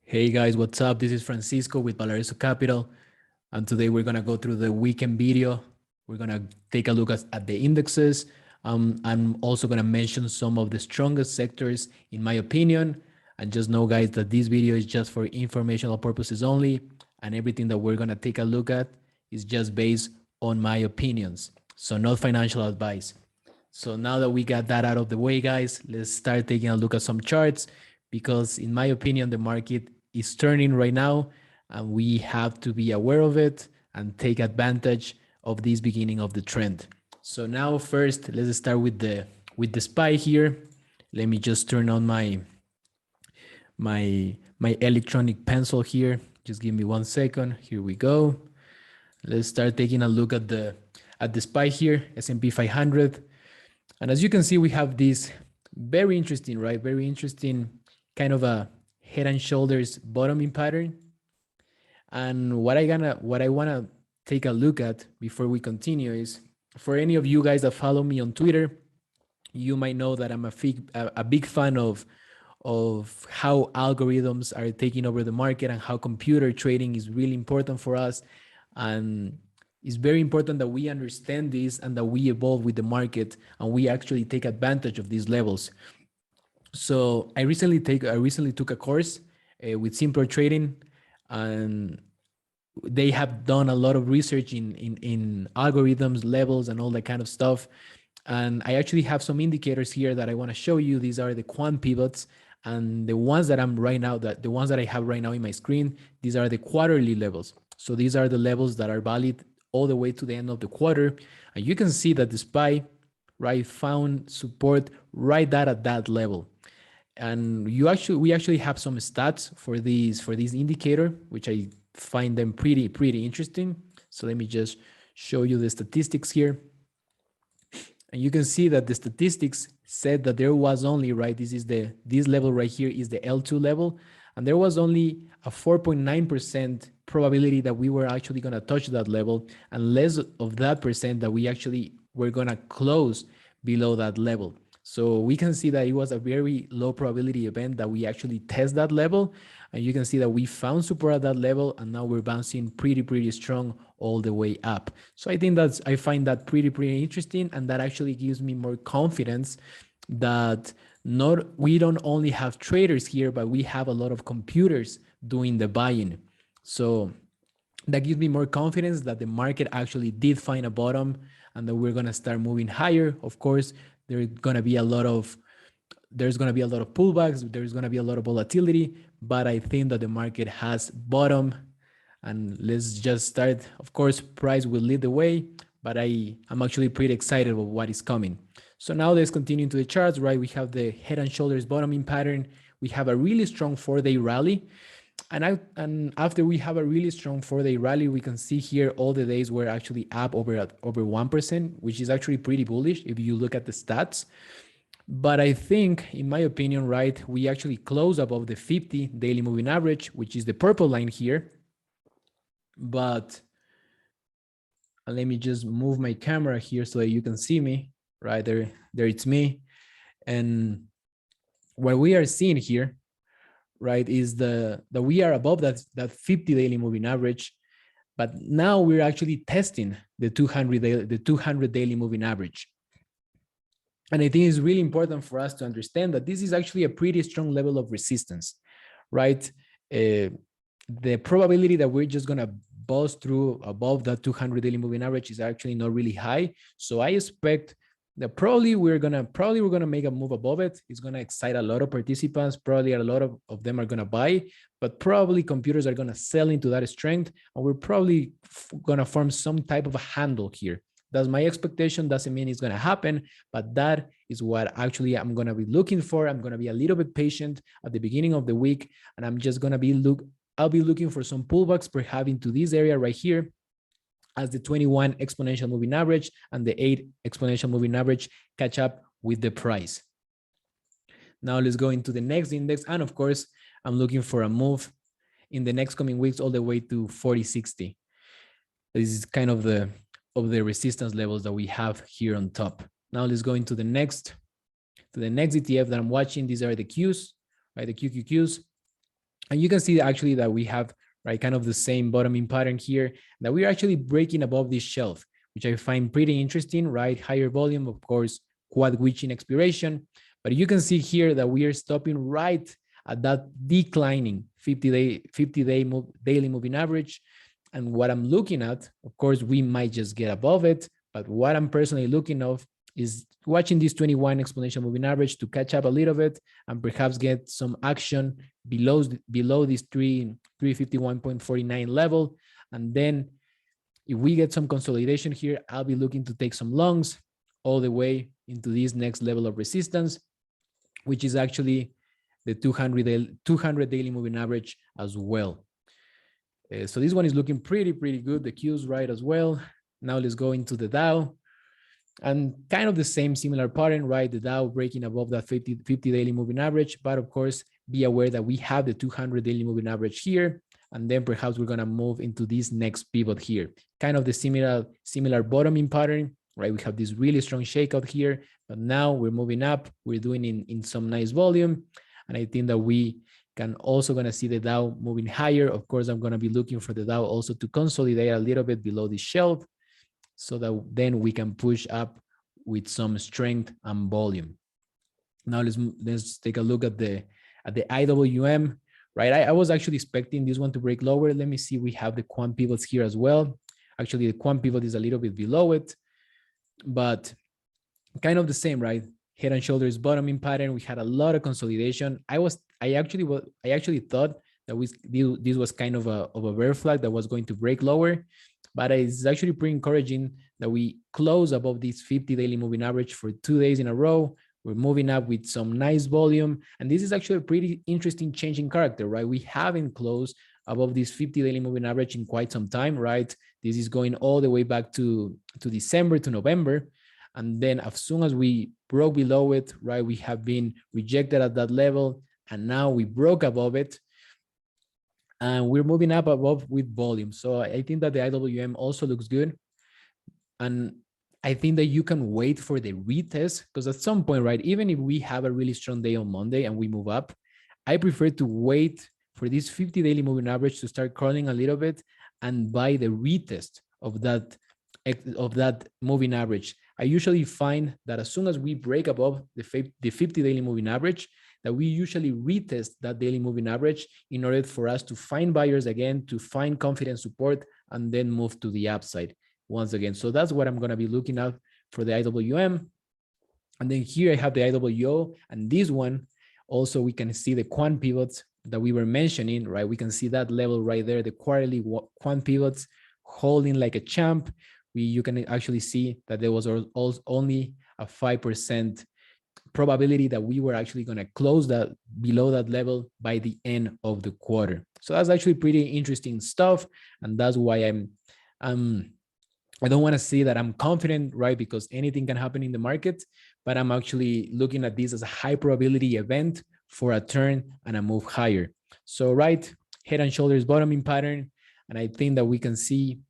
Hey guys, what's up? This is Francisco with Valerizo Capital, and today we're gonna go through the weekend video. We're gonna take a look at the indexes. I'm also gonna mention some of the strongest sectors in my opinion. And just know, guys, that this video is just for informational purposes only, and everything that we're gonna take a look at is just based on my opinions, so not financial advice. So now that we got that out of the way, guys, let's start taking a look at some charts because in my opinion, the market is turning right now and we have to be aware of it and take advantage of this beginning of the trend. So now first, let's start with the SPY here. Let me just turn on my electronic pencil here. Just give me 1 second. Here we go. Let's start taking a look at the SPY here, S&P 500. And as you can see, we have this very interesting, right? Very interesting kind of a head and shoulders bottoming pattern. And what I want to take a look at before we continue is, for any of you guys that follow me on Twitter, you might know that I'm a big fan of how algorithms are taking over the market and how computer trading is really important for us. And it's very important that we understand this and that we evolve with the market and we actually take advantage of these levels. So I recently took a course with Simpler Trading, and they have done a lot of research in algorithms, levels, and all that kind of stuff. And I actually have some indicators here that I want to show you. These are the Quant Pivots, and the ones that the ones that I have right now in my screen, these are the quarterly levels. So these are the levels that are valid all the way to the end of the quarter. And you can see that the SPY, right, found support right at that level. And we actually have some stats for this indicator, which I find them pretty interesting. So let me just show you the statistics here. And you can see that the statistics said that there was only, right, this level right here is the L2 level, and there was only a 4.9% probability that we were actually going to touch that level, and less of that percent that we actually were going to close below that level. So we can see that it was a very low probability event that we actually test that level. And you can see that we found support at that level, and now we're bouncing pretty strong all the way up. So I find that pretty interesting, and that actually gives me more confidence that we don't only have traders here, but we have a lot of computers doing the buying. So that gives me more confidence that the market actually did find a bottom and that we're going to start moving higher. Of course, there's going to be a lot of pullbacks, there's going to be a lot of volatility, but I think that the market has bottom. And let's just start. Of course, price will lead the way, but I'm actually pretty excited about what is coming. So now let's continue into the charts, right? We have the head and shoulders bottoming pattern. We have a really strong 4-day rally. And after we have a really strong 4-day rally, we can see here all the days were actually up over 1%, which is actually pretty bullish if you look at the stats. But I think, in my opinion, right, we actually close above the 50 daily moving average, which is the purple line here. But let me just move my camera here so that you can see me. Right there it's me. And what we are seeing here, right, is that we are above that 50 daily moving average, but now we're actually testing the 200 daily moving average. And I think it's really important for us to understand that this is actually a pretty strong level of resistance, right? The probability that we're just going to bust through above that 200 daily moving average is actually not really high. So I expect that probably we're gonna make a move above it. It's gonna excite a lot of participants. Probably a lot of them are gonna buy, but probably computers are gonna sell into that strength, and we're probably gonna form some type of a handle here. That's my expectation. Doesn't mean it's gonna happen, but that is what actually I'm gonna be looking for. I'm gonna be a little bit patient at the beginning of the week, and I'm just gonna I'll be looking for some pullbacks, perhaps into this area right here, as the 21 exponential moving average and the 8 exponential moving average catch up with the price. Now let's go into the next index. And of course, I'm looking for a move in the next coming weeks all the way to 4060. This is kind of the resistance levels that we have here on top. Now let's go into the next ETF that I'm watching. These are the Qs, right? The QQQs. And you can see actually that we have, right, kind of the same bottoming pattern here, that we're actually breaking above this shelf, which I find pretty interesting, right? Higher volume, of course, quad witching expiration. But you can see here that we are stopping right at that declining 50-day daily moving average. And what I'm looking at, of course, we might just get above it. But what I'm personally looking of is watching this 21 exponential moving average to catch up a little bit and perhaps get some action below this 351.49 level. And then if we get some consolidation here, I'll be looking to take some longs all the way into this next level of resistance, which is actually the 200 daily moving average as well. So this one is looking pretty good. The Q's right as well. Now let's go into the Dow. And kind of the same similar pattern, right? The Dow breaking above that 50 daily moving average. But of course, be aware that we have the 200 daily moving average here. And then perhaps we're going to move into this next pivot here. Kind of the similar bottoming pattern, right? We have this really strong shakeout here. But now we're moving up. We're doing in some nice volume. And I think that we can also going to see the Dow moving higher. Of course, I'm going to be looking for the Dow also to consolidate a little bit below the shelf, so that then we can push up with some strength and volume. Now let's take a look at the IWM, right? I was actually expecting this one to break lower. Let me see, we have the Quant Pivots here as well. Actually, the Quant Pivot is a little bit below it, but kind of the same, right? Head and shoulders bottoming pattern. We had a lot of consolidation. I actually thought that this was kind of a bear flag that was going to break lower, but it's actually pretty encouraging that we close above this 50 daily moving average for 2 days in a row. We're moving up with some nice volume, and this is actually a pretty interesting change in character, right? We haven't closed above this 50 daily moving average in quite some time, right? This is going all the way back to December, to November. And then as soon as we broke below it, right, we have been rejected at that level, and now we broke above it, and we're moving up above with volume. So I think that the IWM also looks good. And I think that you can wait for the retest, because at some point, right, even if we have a really strong day on Monday and we move up, I prefer to wait for this 50 daily moving average to start crawling a little bit and buy the retest of that moving average. I usually find that as soon as we break above the 50 daily moving average, that we usually retest that daily moving average in order for us to find buyers again, to find confidence support, and then move to the upside once again. So that's what I'm going to be looking at for the IWM. And then here I have the IWO, and this one also we can see the Quant Pivots that we were mentioning, right? We can see that level right there, the quarterly Quant Pivots holding like a champ. You can actually see that there was only a 5% probability that we were actually going to close that below that level by the end of the quarter. So that's actually pretty interesting stuff, and that's why I don't want to say that I'm confident, right? Because anything can happen in the market, but I'm actually looking at this as a high probability event for a turn and a move higher. So, right, head and shoulders bottoming pattern, and I think that we could see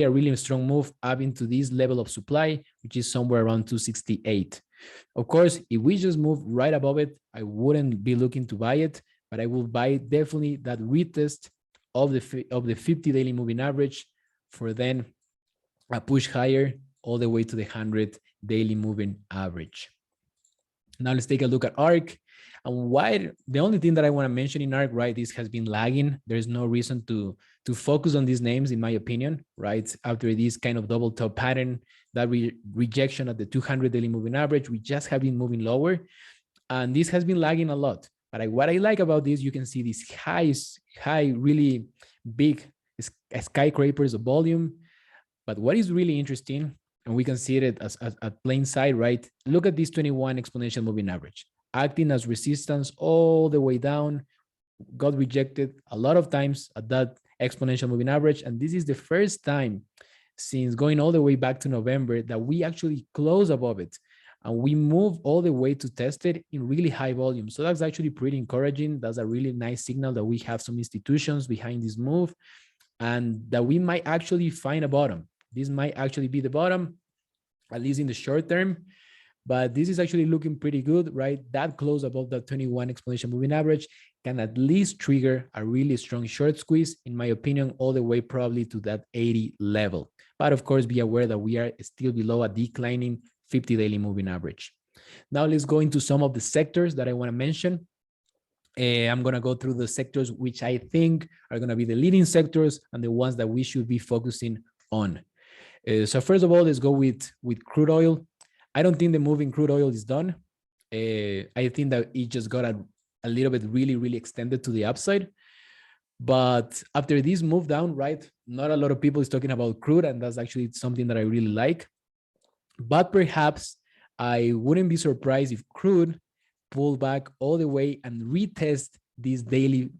a really strong move up into this level of supply, which is somewhere around 268. Of course, if we just move right above it, I wouldn't be looking to buy it, but I will buy definitely that retest of the 50 daily moving average for then a push higher all the way to the 100 daily moving average. Now let's take a look at ARC. And why the only thing that I want to mention in ARC, right, this has been lagging. There's no reason to focus on these names, in my opinion, right? After this kind of double top pattern, that rejection at the 200 daily moving average, we just have been moving lower, and this has been lagging a lot. But what I like about this, you can see these high, really big skyscrapers of volume. But what is really interesting, and we can see it as at plain sight, right? Look at this 21 exponential moving average, acting as resistance all the way down, got rejected a lot of times at that exponential moving average. And this is the first time since going all the way back to November that we actually close above it. And we move all the way to test it in really high volume. So that's actually pretty encouraging. That's a really nice signal that we have some institutions behind this move, and that we might actually find a bottom. This might actually be the bottom, at least in the short term. but this is actually looking pretty good, right? That close above the 21 exponential moving average can at least trigger a really strong short squeeze, in my opinion, all the way probably to that 80 level. But of course, be aware that we are still below a declining 50 daily moving average. Now let's go into some of the sectors that I want to mention. I'm going to go through the sectors which I think are going to be the leading sectors and the ones that we should be focusing on. So first of all, let's go with crude oil. I don't think the move in crude oil is done. I think that it just got a little bit really extended to the upside. But after this move down, right, not a lot of people is talking about crude, and that's actually something that I really like. But perhaps I wouldn't be surprised if crude pull back all the way and retest this daily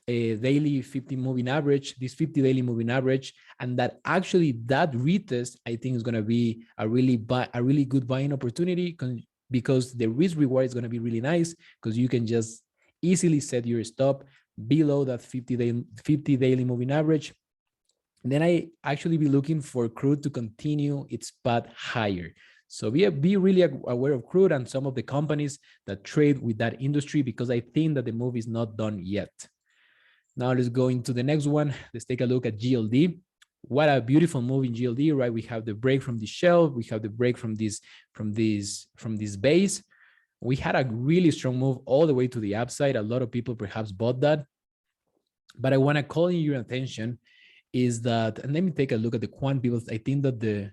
50 moving average, this 50 daily moving average, and that actually that retest I think is going to be a really good buying opportunity, because the risk reward is going to be really nice, because you can just easily set your stop below that 50 daily moving average. And then I actually be looking for crude to continue its path higher. So be really aware of crude and some of the companies that trade with that industry, because I think that the move is not done yet. Now let's go into the next one. Let's take a look at GLD. What a beautiful move in GLD, right? We have the break from the shelf. We have the break from this base. We had a really strong move all the way to the upside. A lot of people perhaps bought that. But I want to call your attention is that, and let me take a look at the Quant Pivots. I think that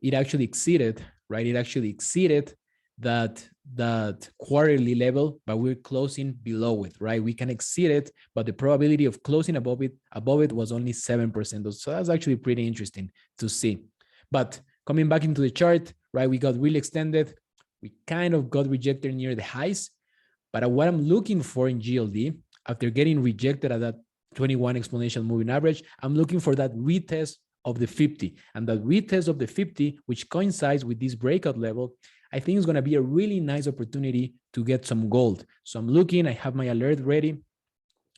it actually exceeded, right? It actually exceeded that quarterly level, but we're closing below it, right? We can exceed it, but the probability of closing above it was only 7%. So that's actually pretty interesting to see. But coming back into the chart, right? We got really extended. We kind of got rejected near the highs. But what I'm looking for in GLD, after getting rejected at that 21 exponential moving average, I'm looking for that retest of the 50, and that retest of the 50, which coincides with this breakout level, I think is going to be a really nice opportunity to get some gold. So I'm looking, I have my alert ready.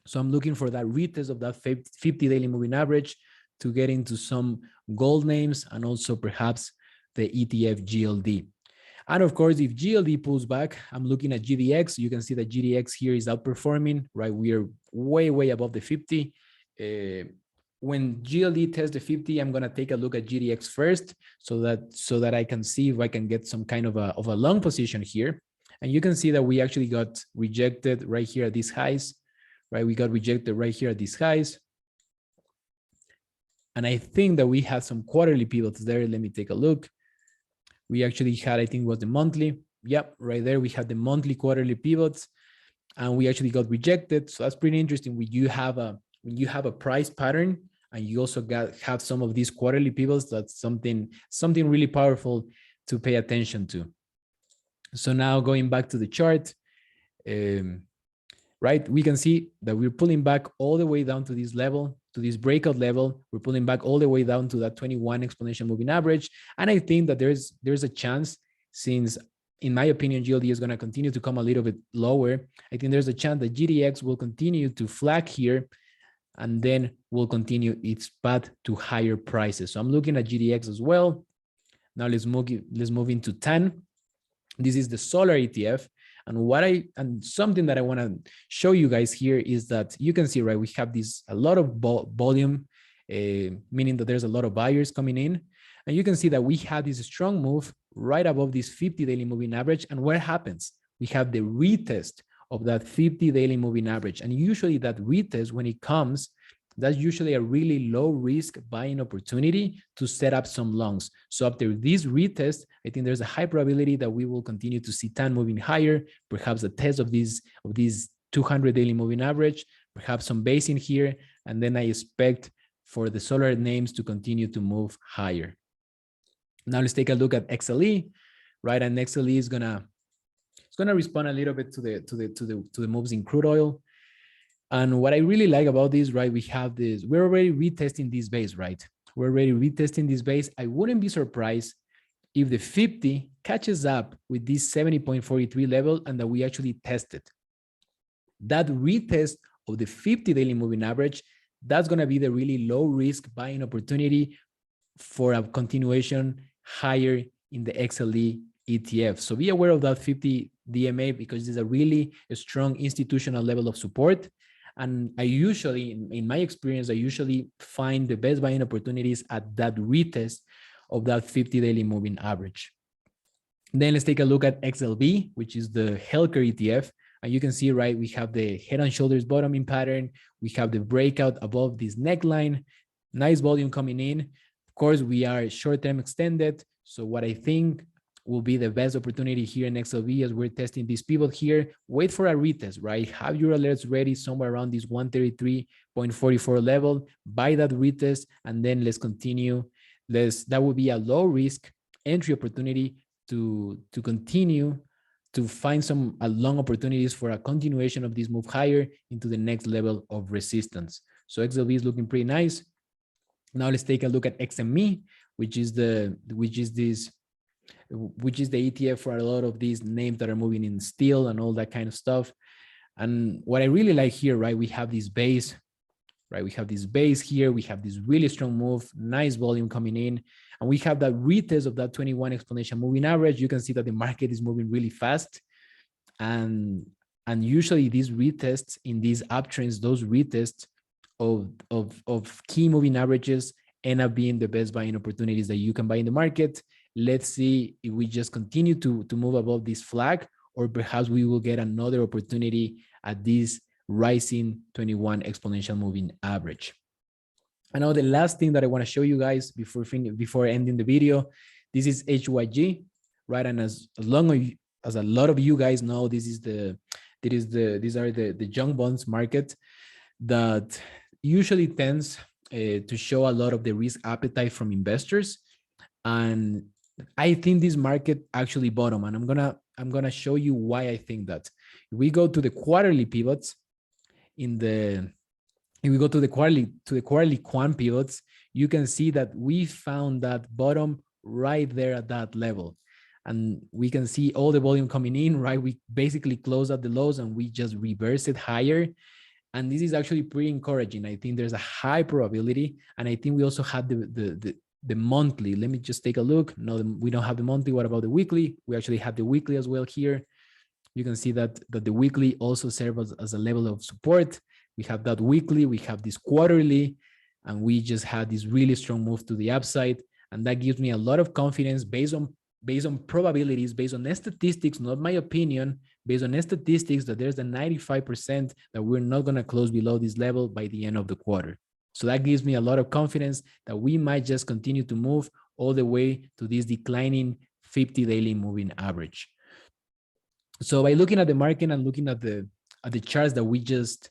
So I'm looking for that retest of that 50 daily moving average to get into some gold names, and also perhaps the ETF GLD. And of course, if GLD pulls back, I'm looking at GDX. You can see that GDX here is outperforming, right? We are way above the 50. When GLD tests the 50, I'm going to take a look at GDX first, so that I can see if I can get some kind of a long position here. And you can see that we actually got rejected right here at these highs, right? We got rejected right here at these highs. And I think that we had some quarterly pivots there. Let me take a look. We actually had, I think it was the monthly. Yep, right there. We had the monthly quarterly pivots, and we actually got rejected. So that's pretty interesting. When you have a price pattern and you also have some of these quarterly pivots, that's something really powerful to pay attention to. So now going back to the chart, right, we can see that we're pulling back all the way down to this level, to this breakout level. We're pulling back all the way down to that 21 exponential moving average. And I think that there's a chance, since in my opinion, GLD is going to continue to come a little bit lower. I think there's a chance that GDX will continue to flag here, and then will continue its path to higher prices. So I'm looking at GDX as well. Now let's move into 10. This is the solar ETF. And something that I want to show you guys here is that you can see, right, we have a lot of volume, meaning that there's a lot of buyers coming in. And you can see that we have this strong move right above this 50 daily moving average. And what happens? We have the retest of that 50 daily moving average. And usually that retest, when it comes, that's usually a really low risk buying opportunity to set up some longs. So after this retest, I think there's a high probability that we will continue to see TAN moving higher, perhaps a test of these 200 daily moving average, perhaps some base in here. And then I expect for the solar names to continue to move higher. Now let's take a look at XLE, right? And XLE is gonna respond a little bit to the moves in crude oil. And what I really like about this, right, we're already retesting this base, right? We're already retesting this base. I wouldn't be surprised if the 50 catches up with this 70.43 level and that we actually test it. That retest of the 50 daily moving average, that's going to be the really low risk buying opportunity for a continuation higher in the XLE ETF. So be aware of that 50 DMA because it's a really strong institutional level of support. And I usually, in my experience, I usually find the best buying opportunities at that retest of that 50 daily moving average. Then let's take a look at XLB, which is the healthcare ETF. And you can see, right, we have the head and shoulders bottoming pattern. We have the breakout above this neckline, nice volume coming in. Of course, we are short-term extended. So what I think will be the best opportunity here in XLB as we're testing this pivot here, wait for a retest, right? Have your alerts ready somewhere around this 133.44 level, buy that retest, and then let's continue. That would be a low risk entry opportunity to continue to find some long opportunities for a continuation of this move higher into the next level of resistance. So XLB is looking pretty nice. Now let's take a look at XME, which is the ETF for a lot of these names that are moving in steel and all that kind of stuff. And what I really like here, right, we have this base, right? We have this base here. We have this really strong move, nice volume coming in. And we have that retest of that 21 exponential moving average. You can see that the market is moving really fast. And usually these retests in these uptrends, those retests of key moving averages end up being the best buying opportunities that you can buy in the market. Let's see if we just continue to move above this flag, or perhaps we will get another opportunity at this rising 21 exponential moving average. And now the last thing that I want to show you guys before ending the video, this is HYG, right? And as long as a lot of you guys know, these are the junk bonds market that usually tends to show a lot of the risk appetite from investors. And I think this market actually bottom, and I'm gonna show you why I think that. If we go to the quarterly pivots, if we go to the quarterly quant pivots, you can see that we found that bottom right there at that level. And we can see all the volume coming in, right? We basically closed at the lows and we just reversed it higher. And this is actually pretty encouraging. I think there's a high probability. And I think we also had the monthly. Let me just take a look. No, we don't have the monthly. What about the weekly? We actually have the weekly as well here. You can see that the weekly also serves as a level of support. We have that weekly, we have this quarterly, and we just had this really strong move to the upside. And that gives me a lot of confidence based on probabilities, based on statistics, not my opinion, based on statistics, that there's a 95% that we're not going to close below this level by the end of the quarter. So that gives me a lot of confidence that we might just continue to move all the way to this declining 50 daily moving average. So by looking at the market and looking at the charts that we just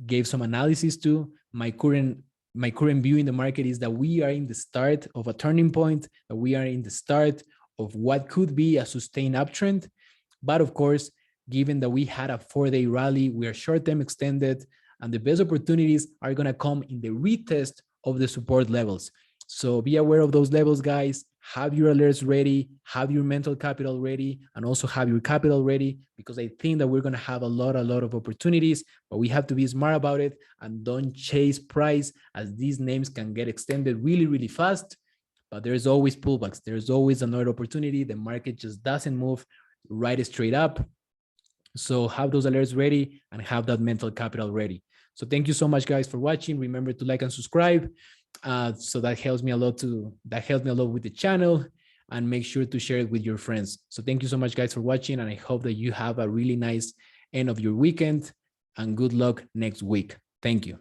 gave some analysis to, my current view in the market is that we are in the start of a turning point, that we are in the start of what could be a sustained uptrend. But of course, given that we had a 4-day rally, we are short-term extended, and the best opportunities are going to come in the retest of the support levels. So be aware of those levels, guys. Have your alerts ready, have your mental capital ready, and also have your capital ready, because I think that we're going to have a lot of opportunities, but we have to be smart about it and don't chase price, as these names can get extended really, really fast. But there's always pullbacks. There's always another opportunity. The market just doesn't move right straight up. So have those alerts ready and have that mental capital ready. So thank you so much, guys, for watching. Remember to like and subscribe. So that helps me a lot with the channel, and make sure to share it with your friends. So thank you so much, guys, for watching, and I hope that you have a really nice end of your weekend, and good luck next week. Thank you.